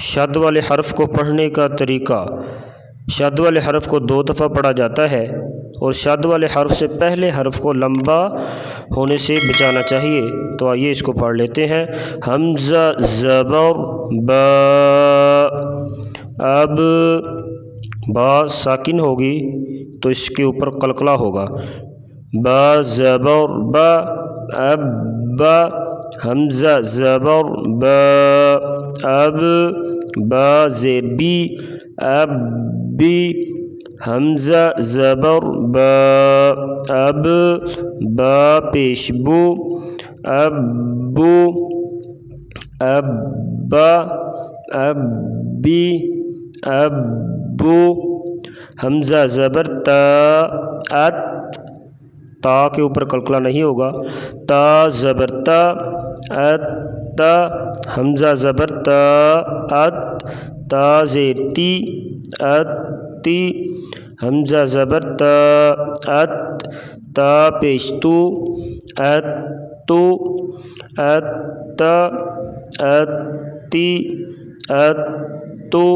شد والے حرف کو پڑھنے کا طریقہ۔ شد والے حرف کو 2 دفعہ پڑھا جاتا ہے اور شد والے حرف سے پہلے حرف کو لمبا ہونے سے بچانا چاہیے۔ تو آئیے اس کو پڑھ لیتے ہیں۔ حمزہ زبر با، اب با ساکن ہوگی تو اس کے اوپر قلقلہ ہوگا۔ با زبر با، اب با، حمزہ زبر با، اب با زیر بی، اب بی، حمزہ زبر با، اب با پیش بو، اب بو، اب با، اب بی، اب بو، حمزہ زبر تا، ات، تا کے اوپر قلقلہ نہیں ہوگا۔ تا زبر تا، ات، تا، حمزہ زبر تا، ات، تا زیر تی، ات، تی، حمزہ زبر تا، ات، تا پیش تو، ات، تو، ات، تا، ات، تی، ات، تو۔